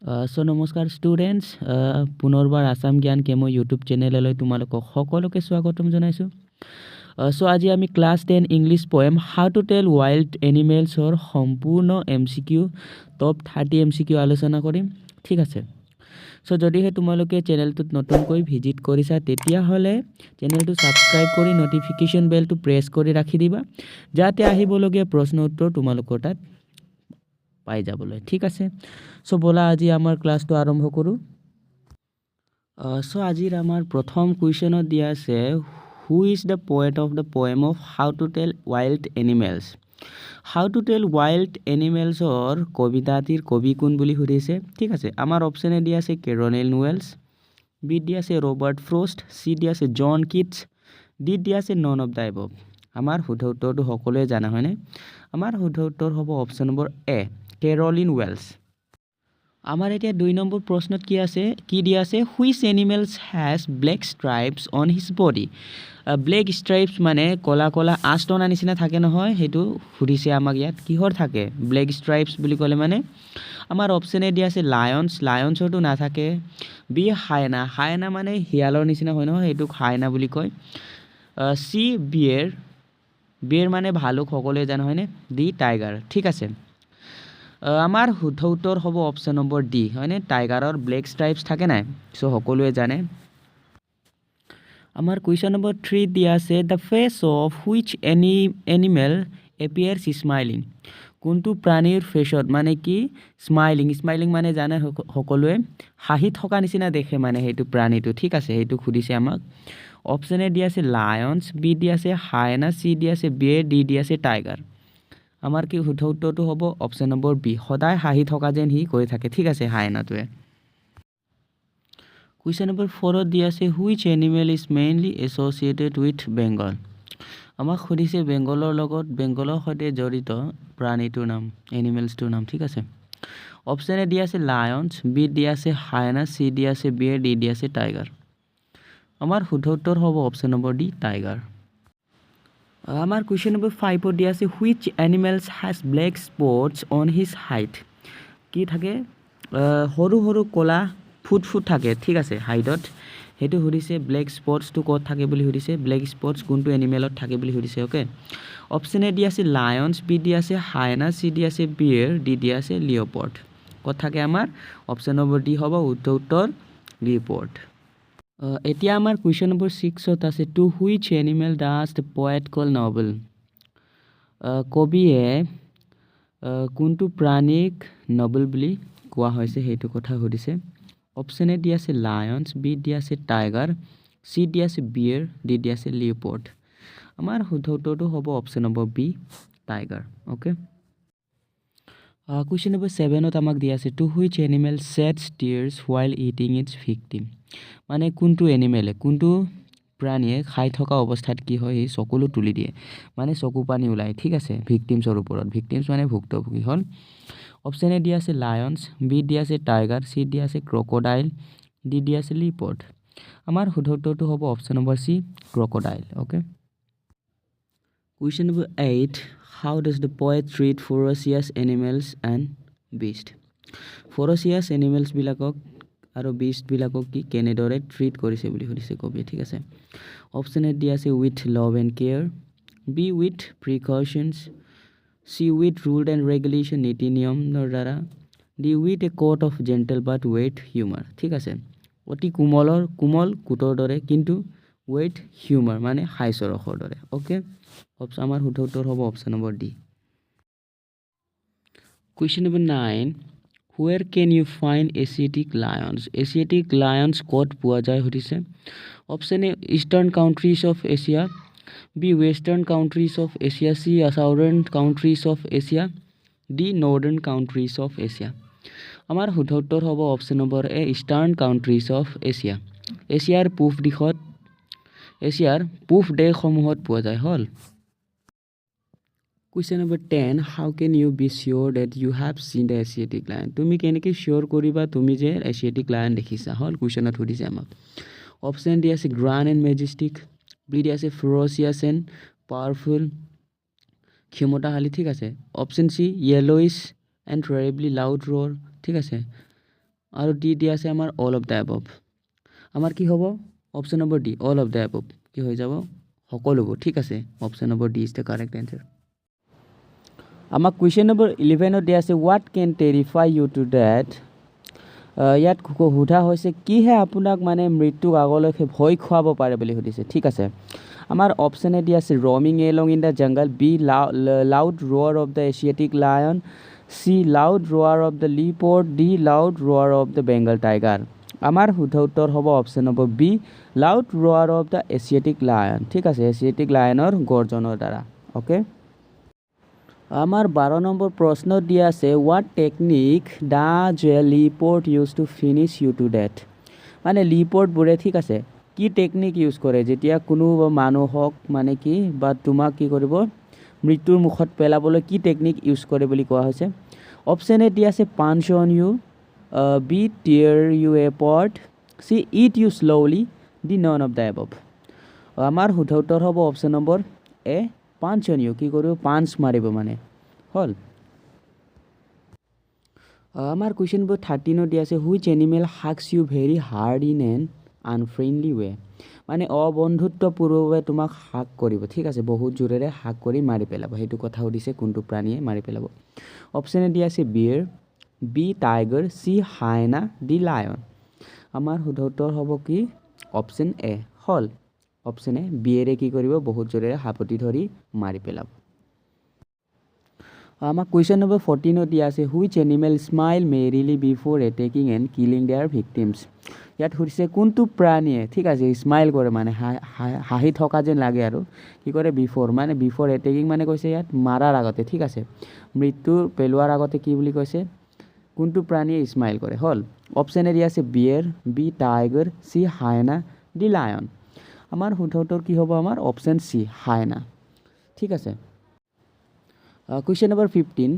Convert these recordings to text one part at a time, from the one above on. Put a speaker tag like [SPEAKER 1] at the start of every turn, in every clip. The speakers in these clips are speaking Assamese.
[SPEAKER 1] নমস্কাৰ ষ্টুডেণ্টছ, পুনৰবাৰ আসাম জ্ঞান কেমো ইউটিউব চেনেললৈ তোমালোকক সকলোকে স্বাগতম জনাইছোঁ। আজি আমি class 10 English poem how to tell wild এনিমেলছৰ সম্পূৰ্ণ MCQ টপ 30 MCQ আলোচনা কৰিম। ঠিক আছে। যদিহে তোমালোকে চেনেলটোত নতুনকৈ ভিজিট কৰিছা তেতিয়াহ'লে চেনেলটো ছাবস্ক্ৰাইব কৰি নটিফিকেশ্যন বেলটো প্ৰেছ কৰি ৰাখি দিবা, যাতে আহিবলগীয়া প্ৰশ্ন উত্তৰ তোমালোকৰ তাত পাই যাবলৈ। ঠিক আছে। ব'লা আজি আমাৰ ক্লাছটো আৰম্ভ কৰোঁ। আজিৰ আমাৰ প্ৰথম কুৱেশ্যনত দিয়া আছে, who is the poet of the poem of how to tell wild animals. How to tell wild এনিমেলছৰ কবিতাটিৰ কবি কোন বুলি সুধিছে। ঠিক আছে। আমাৰ অপশ্যনে দিয়া আছে কেৰনেল নোৱেলছ, বি দিয়া আছে ৰবাৰ্ট ফ্ৰষ্ট, চি দিয়া আছে জন কিটছ, ডি দিয়া আছে নন অফ দ্য এবভ। আমাৰ শুদ্ধ উত্তৰটো সকলোৱে জানা হয়নে? আমাৰ শুদ্ধ উত্তৰ হ'ব option number A, Carolyn Wells. আমাৰ এতিয়া 2 নম্বৰ প্ৰশ্নত কি দিয়া আছে, which animals has black stripes on his body. Black stripes মানে ক'লা ক'লা আঁচটনা নিচিনা থাকে নহয়, সেইটো সুধিছে আমাক ইয়াত। কিহৰ থাকে ব্লেক ষ্ট্ৰাইপছ বুলি ক'লে মানে? আমাৰ অপশ্যনে দিয়া আছে লায়নছ, লায়নছৰটো নাথাকে। বি হাইনা, হাইনা মানে শিয়ালৰ নিচিনা হয় নহয়, সেইটোক হাইনা বুলি কয়। চি বিয়েৰ, বিয়েৰ মানে ভালুক, সকলোৱে জানো হয়নে? D tiger. ঠিক আছে। আমাৰ শুদ্ধ উত্তৰ হ'ব অপশ্যন নম্বৰ ডি, হয়নে? টাইগাৰৰ ব্লেক ষ্ট্ৰাইপছ থাকে নাই, সকলোৱে জানে। আমাৰ কুৱেশ্যন নম্বৰ 3 দিয়া আছে, the face of which animal appears smiling. কোনটো প্ৰাণীৰ ফেচত মানে কি স্মাইলিং, স্মাইলিং মানে জানে সকলোৱে হাঁহি থকা নিচিনা দেখে মানে সেইটো প্ৰাণীটো। ঠিক আছে, সেইটো সুধিছে আমাক। অপশ্যনে দিয়া আছে লায়নছ, বি দিয়া আছে হাইনা, চি দিয়া আছে বিয়েৰ, ডি দিয়া আছে টাইগাৰ। আমাৰ কি শুদ্ধ উত্তৰটো হ'ব অপশ্যন নম্বৰ বি, সদায় হাঁহি থকা যেন সি কৰি থাকে। ঠিক আছে, হাইনাটোৱে। কুৱেশ্যন নম্বৰ 4ত দিয়া আছে, which animal is mainly associated with Bengal. আমাক সুধিছে বেংগলৰ সৈতে জড়িত প্ৰাণীটোৰ নাম, এনিমেলছটোৰ নাম। ঠিক আছে। অপশ্যনে দিয়া আছে লায়নছ, বি দিয়া আছে হাইনা, চি দিয়া আছে বিয়েৰ, ডি দিয়া আছে টাইগাৰ। আমাৰ শুদ্ধ উত্তৰ হ'ব অপশ্যন নম্বৰ ডি, টাইগাৰ। আমাৰ কুৱেশ্যন নম্বৰ 5ত দিয়া আছে, which animals has black spots on his height. কি থাকে? সৰু সৰু ক'লা ফুট থাকে। ঠিক আছে, হাইটত। সেইটো সুধিছে ব্লেক স্পটছটো ক'ত থাকে বুলি সুধিছে, ব্লেক স্পটছ কোনটো এনিমেলত থাকে বুলি সুধিছে। অ'কে। অপশ্যনে দিয়া আছে লায়নছ, বি দিয়া আছে হাইনা, চি দিয়া আছে বিয়েৰ, ডি দিয়া আছে লিঅ'পাৰ্ড। ক'ত থাকে আমাৰ? অপশ্যন নম্বৰ ডি হ'ব শুদ্ধ উত্তৰ, লিঅ'পাৰ্ড। এতিয়া আমাৰ কুৱেশ্যন নম্বৰ 6ত আছে, to which animal does the poet call noble. কবিয়ে কোনটো প্ৰাণীক নবেল বুলি কোৱা হৈছে সেইটো কথা সুধিছে। অপশ্যনে দিয়া আছে লায়নছ, বি দিয়া আছে টাইগাৰ, চি দিয়া আছে বিয়েৰ, ডি দিয়া আছে লিঅ'পাৰ্ড। আমাৰ শুদ্ধ উত্তৰটো হ'ব option number B, tiger. Okay. Question number 7ত আমাক দিয়া আছে, to which animal sheds tears while eating its victim. মানে কোনটো এনিমেলে, কোনটো প্ৰাণীয়ে খাই থকা অৱস্থাত কি হয়, সি চকুলো তুলি দিয়ে, মানে চকু পানী ওলায়। ঠিক আছে, ভিক্টিমছৰ ওপৰত। ভিক্টিমছ মানে ভুক্তভোগী হ'ল। অপশ্যনে দিয়া আছে লায়নছ, বি দিয়া আছে টাইগাৰ, চি দিয়া আছে ক্ৰক'ডাইল, ডি দিয়া আছে লিঅ'পাৰ্ড। আমাৰ শুদ্ধ উত্তৰটো হ'ব option number C, crocodile. Okay. Question number 8, how does the poet treat ferocious animals and beast. Ferocious এনিমেলছবিলাকক আৰু বিষ্টবিলাকক কি কেনেদৰে ট্ৰিট কৰিছে বুলি সুধিছে কবিয়ে। ঠিক আছে। অপশ্যনে দিয়া আছে with love and care, B with precautions, C with rule and regulation, নীতি নিয়মৰ দ্বাৰা, D with a coat of gentle but with humour. ঠিক আছে। অতি কোমল কোটৰ দৰে কিন্তু ৱেইথ হিউমাৰ মানে হাস্যৰসৰ দৰে। অ'কে। আমাৰ শুদ্ধ উত্তৰ হ'ব option number D. Question number 9, where can you find Asiatic lions. Asiatic lions ক'ত পোৱা যায় সুধিছে। অপশ্যনে eastern countries of Asia, B western countries of Asia, C southern countries of Asia, D northern countries of Asia. আমাৰ শুদ্ধ উত্তৰ হ'ব option number A, eastern countries of Asia. এছিয়াৰ পূব দেশসমূহত পোৱা যায় হ'ল। Question number 10, how can you be sure that you have চিন দ্য এছিয়েটিক লায়ন। তুমি কেনেকৈ চিয়'ৰ কৰিবা তুমি যে এছিয়েটিক লায়ন দেখিছা হ'ল, কুৱেশ্যনত সুধিছে আমাক। অপশ্যন দি আছে গ্ৰাণ্ড এণ্ড মেজেষ্টিক, বি দি আছে ফেৰচিয়াছ এণ্ড পাৱাৰফুল, ক্ষমতাশালী। ঠিক আছে। Option C yellish and terribly loud roar. ঠিক আছে। আৰু ডি দিয়া আছে আমাৰ অল অফ দ্য এবভ। আমাৰ কি হ'ব option number D all of the above কি হৈ যাব সকলোবোৰ ঠিক আছে option number D is the correct answer. আমাক কুৱেশ্যন নম্বৰ 11 দিয়া আছে what can terrify you to death. ইয়াত সোধা হৈছে কিহে আপোনাক মানে মৃত্যুক আগলৈকে ভয় খুৱাব পাৰে বুলি সুধিছে ঠিক আছে। আমাৰ অপশ্যনে দিয়া আছে roaming along in the jungle, B loud roar of the Asiatic lion, C loud roar of the leopard, D loud roar of the Bengal tiger. আমাৰ শুদ্ধ উত্তৰ হ'ব option number B loud roar of the Asiatic lion ঠিক আছে এছিয়াটিক লায়নৰ গৰ্জনৰ দ্বাৰা অ'কে। আমাৰ 12 নম্বৰ প্ৰশ্ন দিয়া আছে what technique does a leopard use to finish you to death. মানে লিপৰ্ডবোৰে ঠিক আছে কি টেকনিক ইউজ কৰে যেতিয়া কোনো মানুহক মানে কি বা তোমাক কি কৰিব মৃত্যুৰ মুখত পেলাবলৈ কি টেকনিক ইউজ কৰে বুলি কোৱা হৈছে। অপশ্যন এ দিয়া আছে punch on you, B tear you apart, C eat you slowly, D none of the above. আমাৰ শুদ্ধ উত্তৰ হ'ব option number A punch on you কি কৰিব পাঞ্চ মাৰিব মানে হ'ল। আমাৰ কুৱেশ্যন নম্বৰ 13 দিয়া আছে which animal hugs you very hard in an unfriendly way. মানে অবন্ধুত্বপূৰ্ণভাৱে তোমাক হাক কৰিব ঠিক আছে বহুত জোৰেৰে হাক কৰি মাৰি পেলাব সেইটো কথা সুধিছে কোনটো প্ৰাণীয়ে মাৰি পেলাব। অপশ্যনে দিয়া আছে bear, B tiger, C hyena, D lion. আমাৰ শুদ্ধ উত্তৰ হ'ব কি অপশ্যন এ হ'ল অপশ্যন এ বিয়েৰে কি কৰিব বহুত জোৰেৰে সাপতি ধৰি মাৰি পেলাব। আমাক কুৱেশ্যন নম্বৰ 14 দিয়া আছে which animal smile merrily before attacking and killing their victims. ইয়াত সুধিছে কোনটো প্ৰাণীয়ে ঠিক আছে স্মাইল কৰে মানে হাঁহি থকা যেন লাগে আৰু কি কৰে বিফ'ৰ মানে বিফ'ৰ এটেকিং মানে কৈছে ইয়াত মাৰাৰ আগতে ঠিক আছে মৃত্যু পেলোৱাৰ আগতে কি বুলি কৈছে কোনটো প্ৰাণীয়ে স্মাইল কৰে হ'ল। অপশ্যন এ দিয়া আছে bear, B tiger, C hyena, D lion. আমাৰ শুদ্ধ উত্তৰ কি হ'ব আমাৰ অপশ্যন চি হাইনা ঠিক আছে। Question number 15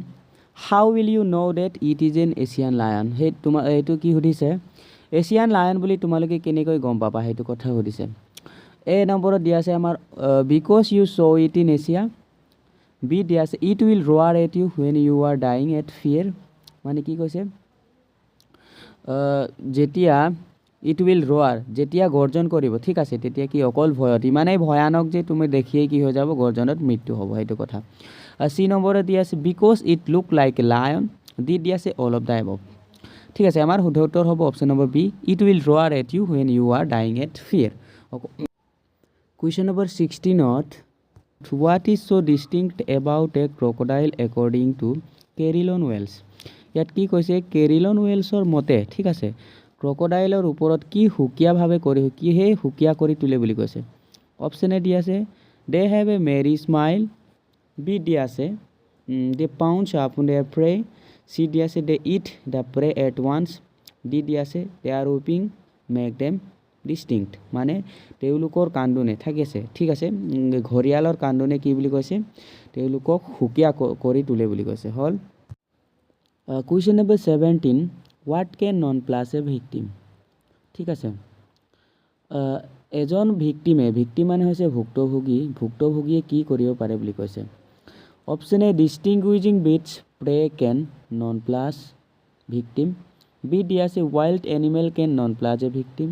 [SPEAKER 1] how will you know' that it is an Asian lion. এইটো কি সুধিছে এছিয়ান লায়ন বুলি তোমালোকে কেনেকৈ গম পাবা সেইটো কথা সুধিছে। এ নম্বৰত দিয়া আছে আমাৰ because you saw' it in Asia, B দিয়া আছে it will roar at you when you are dying at fear. মানে কি কৈছে যেতিয়া ইট উইল ৰোৱাৰ যেতিয়া গৰ্জন কৰিব ঠিক আছে তেতিয়া কি অকল ভয়ত ইমানেই ভয়ানক যে তুমি দেখিয়েই কি হৈ যাব গৰ্জনত মৃত্যু হ'ব সেইটো কথা। চি নম্বৰত দিয়া আছে because it look like a lion, D দিয়া আছে অল অফ দ্য এবভ ঠিক আছে। আমাৰ শুদ্ধ উত্তৰ হ'ব option number B it will roar at you when you are dying at fear. Question number 16ত what is so' distinct about a crocodile according to Carolyn Wells. ইয়াত কি কৈছে কেৰিলন ৱেলছৰ মতে ঠিক আছে ক্ৰক'ডাইলৰ ওপৰত কি সুকীয়াভাৱে কিহে সুকীয়া কৰি তোলে বুলি কৈছে। অপশ্যন এ দিয়া আছে they have a merry smile, B দিয়া আছে দে পাউঞ্চ আপন দেয়াৰ প্ৰে, চি দিয়া আছে they eat the prey at once, D দিয়া আছে দে আৰ ৱেপিং মেক দেম ডিষ্টিংক্ট। মানে তেওঁলোকৰ কান্দোনে থাকিছে ঠিক আছে ঘৰিয়ালৰ কান্দোনে কি বুলি কৈছে তেওঁলোকক সুকীয়া কৰি তোলে বুলি কৈছে হ'ল। Question number 17 what can none plus a victim ঠিক আছে। এজন ভিক্টিম মানে হৈছে ভুক্তভোগীয়ে কি কৰিব পাৰে বুলি কৈছে। Option A distinguishing bits prey can none plus victim, B দিয়া আছে wild animal can none plus a victim,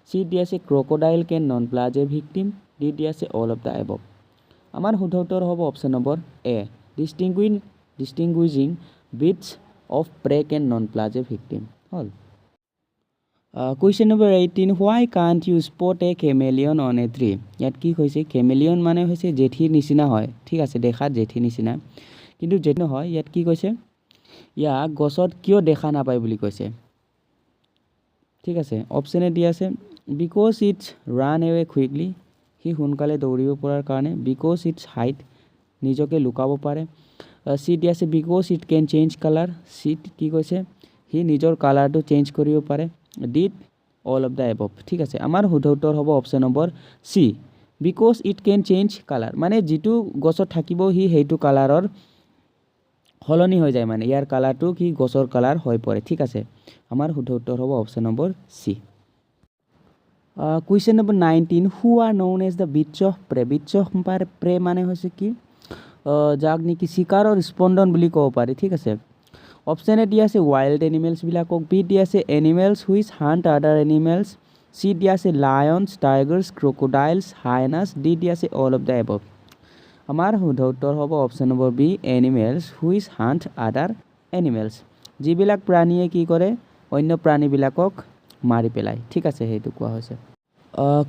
[SPEAKER 1] C দিয়া আছে crocodile can none plus a victim, D দিয়া আছে অল অফ দ্য এবভ। আমাৰ শুদ্ধ উত্তৰ হ'ব option number A distinguishing bits of prey can none plus a victim হ'ল। Question number 18 why can't you spot a chameleon on a tree. ইয়াত কি কৈছে কেমেলিয়ন মানে হৈছে জেঠীৰ নিচিনা হয় ঠিক আছে দেখাত জেঠীৰ নিচিনা কিন্তু জেঠী নহয়। ইয়াত কি কৈছে ইয়াক গছত কিয় দেখা নাপায় বুলি কৈছে ঠিক আছে। অপশ্যনে দিয়া আছে because its run away quickly সি সোনকালে দৌৰিব পৰাৰ কাৰণে, বিকজ ইটছ হাইট নিজকে লুকাব পাৰে, চি দিয়া আছে because it can change colour C কি কৈছে সি নিজৰ কালাৰটো চেঞ্জ কৰিব পাৰে, did all of the above ঠিক আছে। আমাৰ শুদ্ধ উত্তৰ হ'ব option number C because it can change colour মানে যিটো গছত থাকিব সি সেইটো কালাৰৰ সলনি হৈ যায় মানে ইয়াৰ কালাৰটো কি গছৰ কালাৰ হৈ পৰে ঠিক আছে। আমাৰ শুদ্ধ উত্তৰ হ'ব option number C. Question number 19 who are known as the beasts of prey. Beasts of prey মানে হৈছে কি যাক নেকি চিকাৰৰ স্পন্দন বুলি ক'ব পাৰি ঠিক আছে। অপশ্যন এ দিয়া আছে ৱাইল্ড এনিমেলছবিলাকক, বি দিয়া আছে animals which hunt other animals, C দিয়া আছে লায়নছ, টাইগাৰ্ছ, ক্ৰক'ডাইলছ, হাইনাছ, ডি দিয়া আছে অল অফ দ্য এবভ। আমাৰ শুদ্ধ উত্তৰ হ'ব option number B animals which hunt other animals. যিবিলাক প্ৰাণীয়ে কি কৰে অন্য প্ৰাণীবিলাকক মাৰি পেলায়, ঠিক আছে, সেইটো কোৱা হৈছে।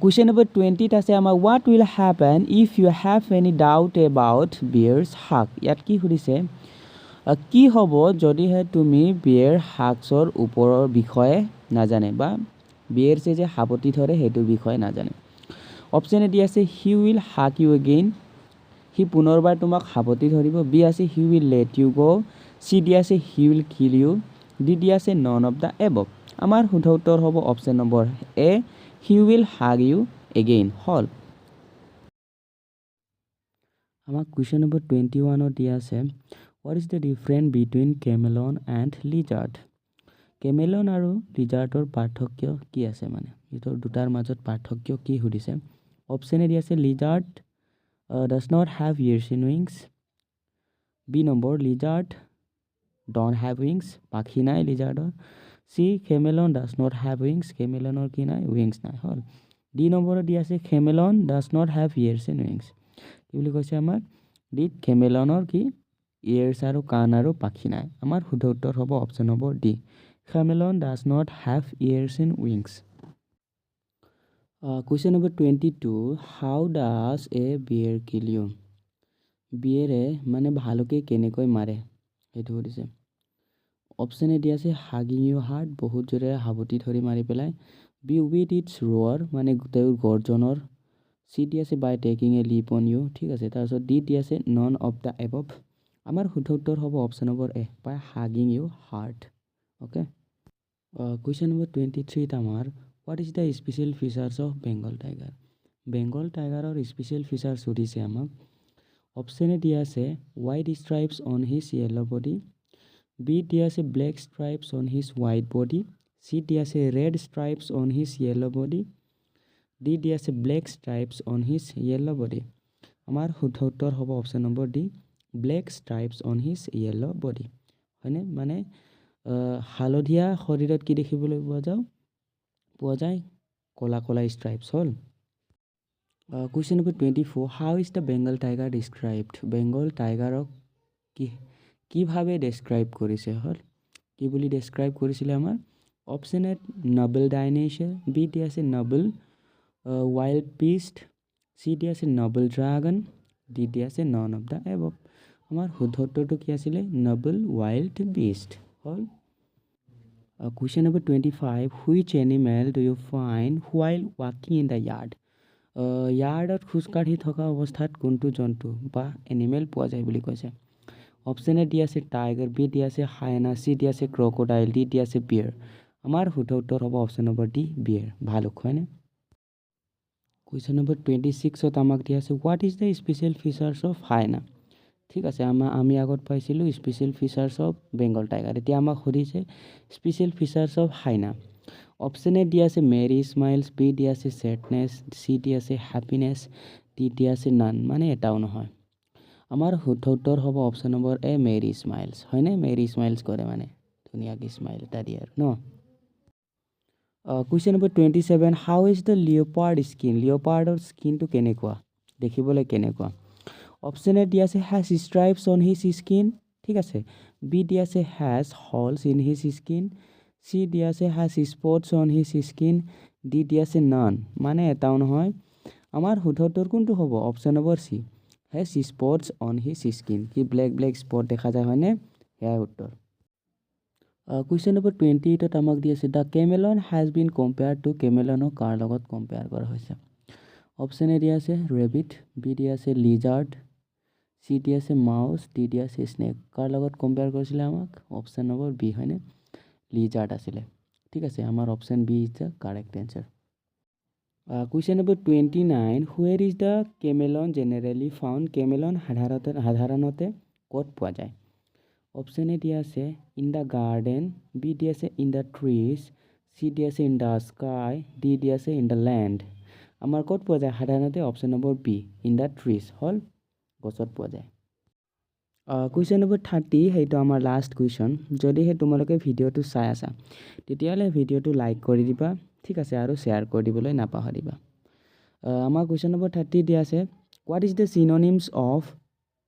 [SPEAKER 1] কুৱেশ্যন নম্বৰ 20ত আছে আমাৰ what will happen if you have any doubt about bear's hug. ইয়াত কি সুধিছে কি হ'ব যদিহে তুমি বিয়েৰ হাগছৰ ওপৰৰ বিষয়ে নাজানে বা বিয়েৰ্ছে যে সাৱটি ধৰে সেইটোৰ বিষয়ে নাজানে। অপশ্যন এ দি আছে he will hug you again, সি পুনৰবাৰ তোমাক সাৱটি ধৰিব, বি আছে he will let you go', C দি আছে he will kill you, D দি আছে নন অফ দ্য এবভ। আমাৰ শুদ্ধ উত্তৰ হ'ব option number A he will hug you again হ'ল। আমাক কুৱেশ্যন নম্বৰ 21ত দিয়া আছে what is the difference between chameleon and lizard. Chameleon আৰু লিজাৰ্ডৰ পাৰ্থক্য কি আছে, মানে সিহঁতৰ দুটাৰ মাজত পাৰ্থক্য কি সুধিছে। অপশ্যন এ দি আছে lizard does not have ears in wings, B number lizard don't have wings, পাখি নাই লিজাৰ্ডৰ, C chameleon does not have wings, কেমেলনৰ কি নাই উইংছ নাই হ'ল। ডি নম্বৰত দি আছে chameleon does not have ears in wings, কি বুলি কৈছে আমাৰ ডিত কেমেলনৰ কি ইয়েৰ্ছ আৰু কাণ আৰু পাখি নাই। আমাৰ শুদ্ধ উত্তৰ হ'ব option number D chameleon does not have ears in wings. Question number 22 how does a bear kill you. বিয়েৰে মানে ভালুকে কেনেকৈ মাৰে সেইটো সুধিছে। অপশ্যন এ দি আছে হাগিং ইউ হাৰ্ট, বহুত জোৰেৰে সাৱটি ধৰি মাৰি পেলাই, বি উইথ ইটছ ৰোৱাৰ মানে তেওঁৰ গৰ্জনৰ, চি দি আছে by taking a leap on you, ঠিক আছে, তাৰপিছত ডি দি আছে নন অফ দ্য এবভ। আমাৰ শুদ্ধ উত্তৰ হ'ব option number A by hugging you hard. Okay, question number 23ত আমাৰ what is the special features of Bengal tiger. Bengal টাইগাৰৰ স্পেচিয়েল ফিচাৰ্ছ সুধিছে আমাক। অপশ্যন এ দিয়া আছে white stripes on his yellow' body, B দিয়া আছে black stripes on his white body, C দিয়া আছে red stripes on his yellow' body, D দিয়া আছে black stripes on his yellow' body. আমাৰ শুদ্ধ উত্তৰ হ'ব option number D black stripes on his yellow' body, হয়নে, মানে হালধীয়া শৰীৰত কি দেখিবলৈ পোৱা যায় ক'লা ক'লা ষ্ট্ৰাইপছ হ'ল। Question number 24 how is the Bengal tiger described. Bengal টাইগাৰক কিভাৱে ডেছক্ৰাইব কৰিছে হ'ল, কি বুলি ডেছক্ৰাইব কৰিছিলে আমাৰ। Option A noble dinosaur, B দি আছে নবেল ৱাইল্ড বিষ্ট, চি দি আছে নবেল ড্ৰাগন, ডি দি আছে নন অফ দ্য এবভ। আমাৰ শুদ্ধ উত্তৰটো কি আছিলে নবেল ৱাইল্ড বিষ্ট হ'ল। Question number 25 which animal do you find while ৱাকিং ইন দ্য য়াৰ্ড। য়াৰ্ডত খোজকাঢ়ি থকা অৱস্থাত কোনটো জন্তু বা এনিমেল পোৱা যায় বুলি কৈছে। অপশ্যন এ দি আছে টাইগাৰ, বি দি আছে হাইনা, চি দি আছে ক্ৰক'ডাইল, ডি দি আছে বিয়েৰ। আমাৰ শুদ্ধ উত্তৰ হ'ব অপশ্যন নম্বৰ ডি বিয়েৰ, ভালুক, হয়নে। কুৱেশ্যন নম্বৰ 26ত আমাক দিয়া আছে what is the special features of hyena. ঠিক আছে, আমি আগত পাইছিলোঁ special features of Bengal tiger, এতিয়া আমাক সুধিছে special features of hyena. Option A দি আছে মেৰী স্মাইলছ, বি দি আছে ছেডনেছ, চি দি আছে হেপিনেছ, ডি দি আছে নান, মানে এটাও নহয়। আমাৰ শুদ্ধ উত্তৰ হ'ব option number A merry smiles, হয়নে, মেৰী স্মাইলছ কৰে মানে ধুনীয়াকৈ স্মাইল এটা দিয়ে আৰু ন। Question number 27 how is the leopard skin. লিঅ'পাৰ্ডৰ স্কিনটো কেনেকুৱা, দেখিবলৈ কেনেকুৱা। অপশ্যন এ দি আছে has stripes on his skin, ঠিক আছে, বি দি আছে has holes in his skin, C দি আছে has spots on his skin, D দি আছে নান, মানে এটাও নহয়। আমাৰ শুদ্ধ উত্তৰ কোনটো হ'ব option number C has spots on his skin, কি ব্লেক ব্লেক স্পট দেখা যায়, হয়নে, সেয়াই উত্তৰ। কুৱেশ্যন নম্বৰ 28ত আমাক দি আছে the chameleon has been compared to, কেমেলনক কাৰ লগত কম্পেয়াৰ কৰা হৈছে। অপশ্যন এ দি আছে ৰেবিট, বি দি আছে লিজাৰ্ড, চি দি আছে মাউচ, ডি দি আছে স্নেক। কাৰ লগত কম্পেয়াৰ কৰিছিলে আমাক, অপশ্যন নম্বৰ বি, হয়নে, লিজাৰ্ড আছিলে, ঠিক আছে, আমাৰ option B is the correct answer. Question number 29 where is the chameleon generally found. Chameleon সাধাৰণতে ক'ত পোৱা যায়। অপশ্যন এ দি আছে ইন দ্য গাৰ্ডেন, বি দি আছে ইন দ্য ট্ৰিজ, চি দি আছে ইন দ্য স্কাই, ডি দি আছে ইন দ্য লেণ্ড। আমাৰ ক'ত পোৱা যায় সাধাৰণতে option number B in the trees হ'ল, গছত পোৱা যায়। কুৱেশ্যন নম্বৰ 30 সেইটো আমাৰ লাষ্ট কুৱেশ্যন যদিহে তোমালোকে ভিডিঅ'টো চাই আছা তেতিয়াহ'লে ভিডিঅ'টো লাইক কৰি দিবা ঠিক আছে আৰু শ্বেয়াৰ কৰি দিবলৈ নাপাহৰিবা আমাৰ কুৱেশ্যন নম্বৰ 30 দিয়া আছে what is the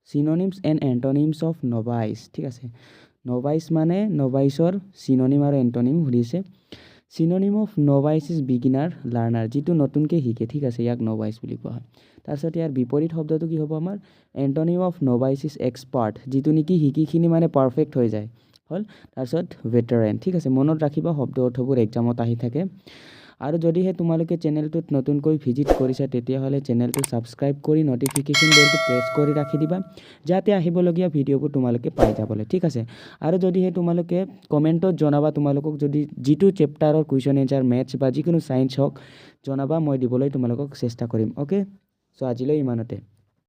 [SPEAKER 1] synonyms and antonyms of novice ঠিক আছে নভাইচ মানে নভাইচৰ চিননিম আৰু এণ্টনিম সুধিছে synonym of novice is beginner learner যিটো নতুনকৈ শিকে ঠিক আছে ইয়াক নভাইচ বুলি কোৱা হয় তাৰপিছত ইয়াৰ বিপৰীত শব্দটো কি হ'ব আমাৰ antonym of novice is expert যিটো নেকি শিকিখিনি মানে পাৰফেক্ট হৈ যায় হ'ল তাৰপিছত ভেটাৰেন ঠিক আছে মনত ৰাখিবা শব্দ অৰ্থবোৰ এক্সামত আহি থাকে আৰু যদিহে তোমালোকে চেনেলটোত নতুনকৈ ভিজিট কৰিছা তেতিয়াহ'লে চেনেলটো ছাবস্ক্ৰাইব কৰি নটিফিকেশ্যন বেলটো প্ৰেছ কৰি ৰাখি দিবা যাতে আহিবলগীয়া ভিডিঅ'বোৰ তোমালোকে পাই যাবলৈ ঠিক আছে আৰু যদিহে তোমালোকে কমেণ্টত জনাবা তোমালোকক যদি যিটো চেপ্টাৰৰ কুৱেশ্যন এনচাৰ মেথছ বা যিকোনো ছায়েন্স হওক জনাবা মই দিবলৈ তোমালোকক চেষ্টা কৰিম অ'কে চ' আজিলৈ ইমানতে